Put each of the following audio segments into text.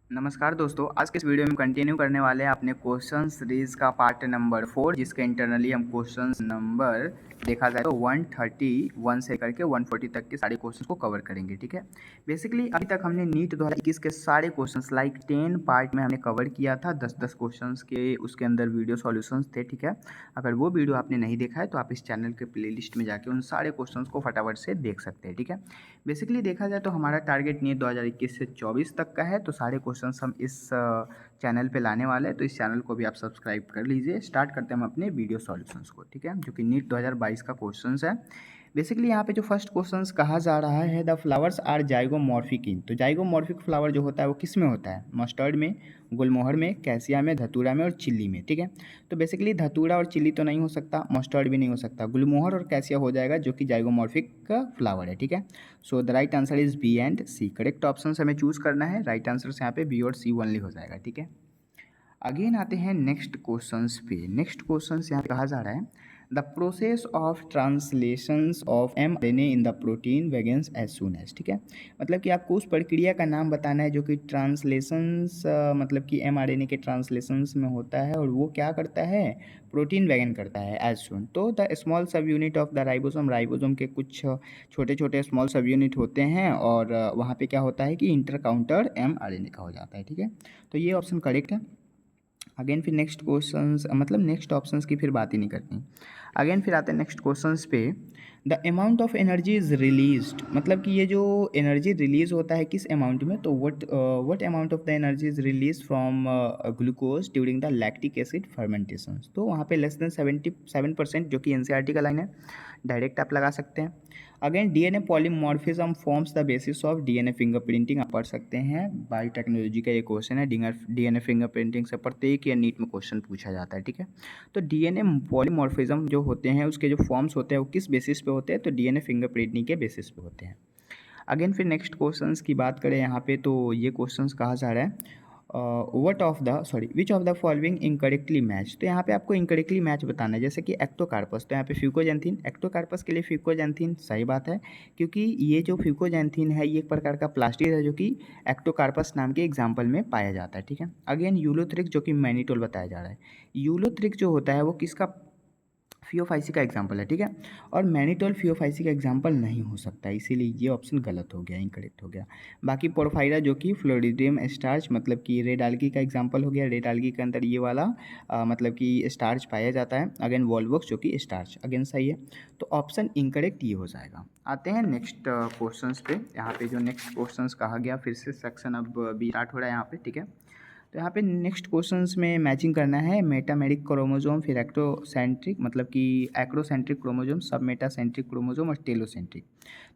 नमस्कार दोस्तों, आज के इस वीडियो में कंटिन्यू करने वाले हैं अपने क्वेश्चन सीरीज़ का पार्ट नंबर 4, जिसके इंटरनली हम क्वेश्चन नंबर देखा जाए तो 131 से करके 140 तक के सारे क्वेश्चन को कवर करेंगे। ठीक है, बेसिकली अभी तक हमने नीट 2021 के सारे क्वेश्चंस लाइक 10 पार्ट में हमने कवर किया था। 10-10 क्वेश्चंस के उसके अंदर वीडियो सॉल्यूशंस थे। ठीक है, अगर वो वीडियो आपने नहीं देखा है तो आप इस चैनल के प्लेलिस्ट में जाके उन सारे क्वेश्चंस को फटाफट से देख सकते हैं। ठीक है, बेसिकली देखा जाए तो हमारा टारगेट नीट 2021 से 24 तक का है, तो सारे क्वेश्चंस हम इस चैनल पे लाने वाले हैं। तो इस चैनल को भी आप सब्सक्राइब कर लीजिए। स्टार्ट करते हैं हम अपने वीडियो सॉल्यूशंस को। ठीक है, जो कि नीट 2022 का क्वेश्चंस है। बेसिकली यहाँ पे जो फर्स्ट क्वेश्चंस कहा जा रहा है, द फ्लावर्स आर जाइगोमॉर्फिक इन। तो जाइगोमॉर्फिक फ्लावर जो होता है वो किस में होता है? मस्टर्ड में, गुलमोहर में, कैसिया में, धतूरा में और चिल्ली में। ठीक है, तो बेसिकली धतूरा और चिल्ली तो नहीं हो सकता, मस्टर्ड भी नहीं हो सकता, गुलमोहर और कैसिया हो जाएगा, जो कि जाइगोमॉर्फिक का फ्लावर है। ठीक है, so the right answer is B and C. Correct option हमें चूज करना है। राइट आंसर यहाँ पे बी और सी ओनली हो जाएगा। ठीक है, अगेन आते हैं नेक्स्ट क्वेश्चंस पे। नेक्स्ट क्वेश्चंस यहाँ पे कहा जा रहा है, the process of translations of mRNA in the protein begins as soon as. ठीक है, मतलब कि आपको उस प्रक्रिया का नाम बताना है जो कि ट्रांसलेशंस मतलब कि mRNA के ट्रांसलेशंस में होता है, और वो क्या करता है? प्रोटीन वैगन करता है एज सुन। तो द स्मॉल सब unit of the ribosome, ribosome के कुछ छोटे छोटे स्मॉल सब यूनिट होते हैं, और वहाँ पे क्या होता है कि इंटर काउंटर mRNA का हो जाता है। ठीक है, तो ये ऑप्शन करेक्ट है। अगेन फिर नेक्स्ट क्वेश्चंस, मतलब नेक्स्ट ऑप्शंस की फिर बात ही नहीं करनी। अगेन फिर आते हैं नेक्स्ट क्वेश्चंस पे। The amount of energy is released, मतलब कि ये जो एनर्जी रिलीज होता है किस अमाउंट में? तो what amount of the energy is release from glucose during the lactic acid fermentation. तो वहाँ पे लेस देन 77%, जो कि एनसीईआरटी का लाइन है, डायरेक्ट आप लगा सकते हैं। Again DNA polymorphism forms the basis of DNA fingerprinting, आप पढ़ सकते हैं। बायोटेक्नोलॉजी का ये क्वेश्चन है। डीएनए फिंगरप्रिंटिंग से प्रत्येक या नीट में क्वेश्चन पूछा जाता है। ठीक है, तो डीएनए पॉलीमॉर्फिज्म जो होते हैं उसके जो फॉर्म्स होते हैं वो किस बेसिस पे होते हैं? तो डीएनए फिंगरप्रिंटिंग के बेसिस पे होते हैं। अगेन फिर नेक्स्ट क्वेश्चंस की बात करें यहाँ पे, तो ये क्वेश्चंस कहा जा रहा है, which of the following incorrectly match. तो यहाँ पे आपको इनकरेक्टली मैच बताना है, जैसे कि एक्टोकार्पस, तो यहाँ पे फ्यूकोजेंथिन, एक्टोकार्पस के लिए फ्यूकोजेंथिन सही बात है, क्योंकि ये जो फ्यूकोजेंथिन है ये एक प्रकार का प्लास्टिड है जो कि एक्टोकार्पस नाम के एग्जाम्पल में पाया जाता है। ठीक है, अगेन यूलोथ्रिक्स, जो कि मैनिटोल बताया जा रहा है। यूलोथ्रिक्स जो होता है वो किसका? फियोफाइसी का एग्जाम्पल है। ठीक है, और मैनिटोल फियोफाइसी का एग्जाम्पल नहीं हो सकता, इसीलिए ये ऑप्शन गलत हो गया, इनकरेक्ट हो गया। बाकी पोरफायरा, जो कि फ्लोरिडियम स्टार्च, मतलब कि रेड आल्गी का एग्जाम्पल हो गया। रेड आल्गी के अंदर ये वाला मतलब कि स्टार्च पाया जाता है। अगेन वॉल्वोक्स, जो कि स्टार्च, अगेन सही है। तो ऑप्शन इनकरेक्ट ये हो जाएगा। आते हैं नेक्स्ट क्वेश्चंस पे। यहाँ पे जो नेक्स्ट क्वेश्चंस कहा गया, फिर से सेक्शन अब भी स्टार्ट हो रहा है यहाँ पे। ठीक है, तो यहाँ पे नेक्स्ट क्वेश्चंस में मैचिंग करना है मेटामेरिक क्रोमोजोम, फिर एक्टोसेंट्रिक, मतलब कि एक्रोसेंट्रिक क्रोमोजोम, सब मेटासेंट्रिक क्रोमोजोम और टेलोसेंट्रिक।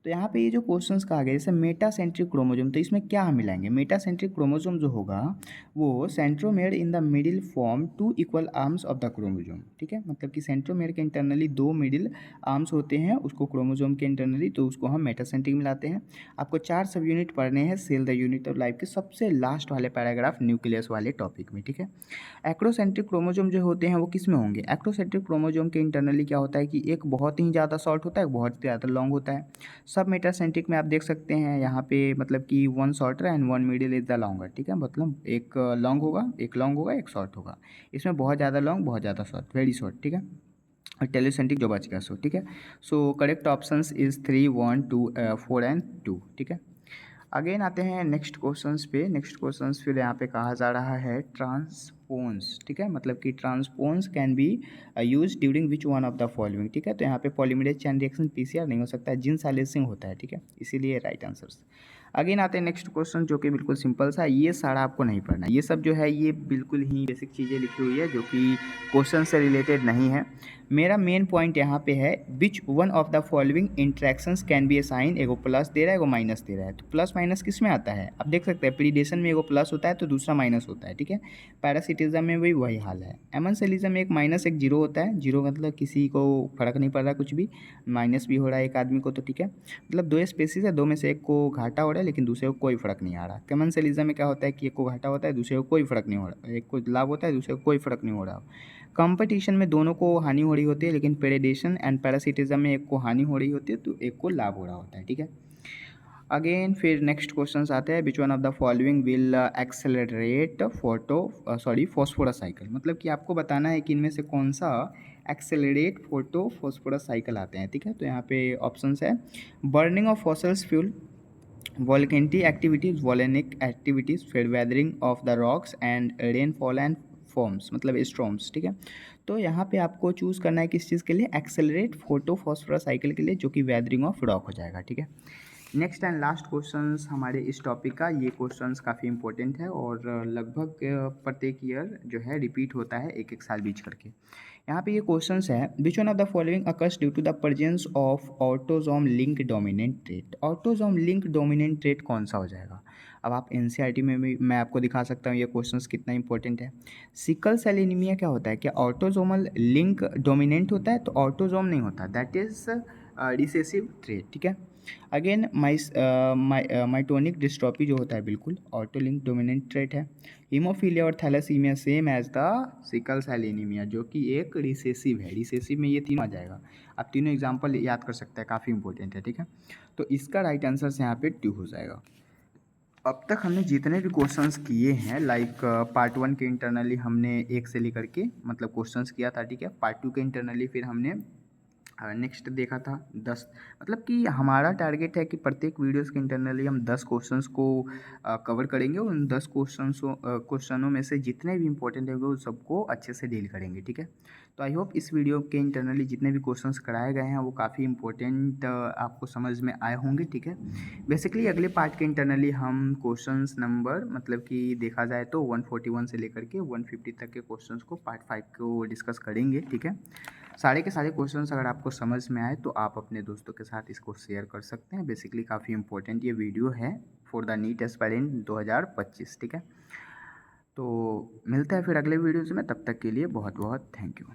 तो यहाँ पे ये जो क्वेश्चंस कहा गया, जैसे मेटासेंट्रिक क्रोमोजोम, तो इसमें क्या हम मिलाएंगे? मेटासेंट्रिक क्रोमोजोम जो होगा वो centromere in the middle form two equal arms of the chromosome. ठीक है, मतलब कि सेंट्रोमेयर के इंटरनली दो मिडिल आर्म्स होते हैं उसको क्रोमोजोम के इंटरनली, तो उसको हम मेटासेंट्रिक मिलाते हैं। आपको 4 सब यूनिट पढ़ने हैं cell the unit of life के सबसे लास्ट वाले पैराग्राफ न्यूक्लियस वाले टॉपिक में। ठीक है, एक्रोसेंट्रिक क्रोमोजोम जो होते हैं वो किस में होंगे? एक्रोसेंट्रिक क्रोमोजोम के इंटरनली क्या होता है कि एक बहुत ही ज़्यादा शॉर्ट होता है, एक बहुत ज़्यादा लॉन्ग होता है। सब मेटासेंट्रिक में आप देख सकते हैं यहाँ पे, मतलब कि one shorter and one middle is the longer. ठीक है, मतलब एक लॉन्ग होगा, एक लॉन्ग होगा, एक शॉर्ट होगा। इसमें बहुत ज़्यादा लॉन्ग, बहुत ज़्यादा शॉर्ट, वेरी शॉर्ट। ठीक है, और टेलोसेंट्रिक जो बच गया सो। ठीक है, so correct options is 3, 1, 2, 4 and 2। ठीक है, अगेन आते हैं नेक्स्ट क्वेश्चंस पे। नेक्स्ट क्वेश्चंस फिर यहाँ पे कहा जा रहा है ट्रांसपोन्स। ठीक है, मतलब कि transposons can be used during which one of the following. ठीक है, तो यहाँ पे पॉलीमरेज चेन रिएक्शन पीसीआर नहीं हो सकता, जिन साइलेंसिंग होता है। ठीक है, इसीलिए राइट आंसर्स। अगेन आते हैं नेक्स्ट क्वेश्चन, जो कि बिल्कुल सिंपल सा, ये सारा आपको नहीं पढ़ना, ये सब जो है ये बिल्कुल ही बेसिक चीज़ें लिखी हुई है जो कि क्वेश्चन से रिलेटेड नहीं है। मेरा मेन पॉइंट यहाँ पे है, which one of the following interactions can be assign. एगो प्लस दे रहा है, एगो माइनस दे रहा है, तो प्लस माइनस किस में आता है? आप देख सकते हैं प्रीडेशन में एगो प्लस होता है तो दूसरा माइनस होता है। ठीक है, पैरासिटिज्म में भी वही हाल है। एमेंसेलिज्म में एक माइनस एक जीरो होता है, जीरो मतलब किसी को फर्क नहीं पड़ रहा कुछ भी, माइनस भी हो रहा है एक आदमी को, तो ठीक है, मतलब दो स्पेसिस है, दो में से एक को घाटा हो रहा है लेकिन दूसरे को कोई फर्क नहीं आ रहा। कमेंसलिज्म में क्या होता है कि एक को घाटा होता है, दूसरे को कोई फर्क नहीं हो रहा, एक को लाभ होता है, दूसरे को कोई फर्क नहीं हो रहा। कंपटीशन में दोनों को हानि हो रही होती है, लेकिन पेरिडेशन एंड पैरासिटिज्म में एक को हानि हो रही होती है तो एक को लाभ हो रहा होता है। ठीक है, अगेन फिर नेक्स्ट क्वेश्चन आते हैं, विच one of the following will accelerate phosphorus cycle. मतलब कि आपको बताना है कि इनमें से कौन सा एक्सेलरेट फॉस्फोरस साइकिल आते हैं। ठीक है, तो यहाँ पे ऑप्शंस है burning of fossils fuel, volcanic activities, फिर weathering of the rocks and rainfall and forms, मतलब स्टॉर्म्स। ठीक है, तो यहाँ पे आपको चूज़ करना है किस चीज़ के लिए, एक्सेलरेट फोटोफॉस्फोरस साइकिल के लिए, जो कि वेदरिंग ऑफ रॉक हो जाएगा। ठीक है, नेक्स्ट एंड लास्ट क्वेश्चंस हमारे इस टॉपिक का, ये क्वेश्चंस काफ़ी इंपॉर्टेंट है और लगभग प्रत्येक ईयर जो है रिपीट होता है एक एक साल बीच करके। यहाँ पे ये क्वेश्चंस है, which one of the following occurs due to the presence of autosome link dominant trait. Autosome link dominant trait कौन सा हो जाएगा। अब आप एनसीईआरटी में भी मैं आपको दिखा सकता हूँ ये क्वेश्चंस कितना इंपॉर्टेंट है। सिकल सेल एनीमिया क्या होता है, क्या ऑटोजोमल लिंक डोमिनेंट होता है, तो ऑटोजोम नहीं होता, दैट इज रिसेसिव ट्रेट। ठीक है, अगेन माइटोनिक डिस्ट्रॉफी जो होता है बिल्कुल ऑटोलिंक डोमिनेंट ट्रेट है। हीमोफीलिया और thalassaemia same as the sickle cell anaemia, जो कि एक रिसेसिव है। रिसेसिव में ये तीनों आ जाएगा, आप तीनों एग्जाम्पल याद कर सकते हैं, काफ़ी इंपॉर्टेंट है। ठीक है, तो इसका राइट आंसर से यहाँ पे 2 हो जाएगा। अब तक हमने जितने भी क्वेश्चंस किए हैं, लाइक पार्ट 1 के इंटरनली हमने 1 से लेकर के मतलब क्वेश्चंस किया था। ठीक है, पार्ट 2 के इंटरनली फिर हमने नेक्स्ट देखा था 10। मतलब कि हमारा टारगेट है कि प्रत्येक वीडियोस के इंटरनली हम 10 क्वेश्चंस को कवर करेंगे और उन 10 क्वेश्चनों में से जितने भी इंपॉर्टेंट होंगे उस सबको अच्छे से डील करेंगे। ठीक है, तो आई होप इस वीडियो के इंटरनली जितने भी क्वेश्चंस कराए गए हैं वो काफ़ी इंपॉर्टेंट आपको समझ में आए होंगे। ठीक है, बेसिकली अगले पार्ट के इंटरनली हम क्वेश्चंस नंबर मतलब कि देखा जाए तो 141 से लेकर के 150 तक के क्वेश्चंस को पार्ट 5 को डिस्कस करेंगे। ठीक है, सारे के सारे क्वेश्चंस अगर आपको समझ में आए तो आप अपने दोस्तों के साथ इसको शेयर कर सकते हैं। बेसिकली काफ़ी इंपॉर्टेंट ये वीडियो है फॉर द नीट एस्पायरेंट 2025। ठीक है, तो मिलते हैं फिर अगले वीडियोज़ में, तब तक के लिए बहुत बहुत थैंक यू।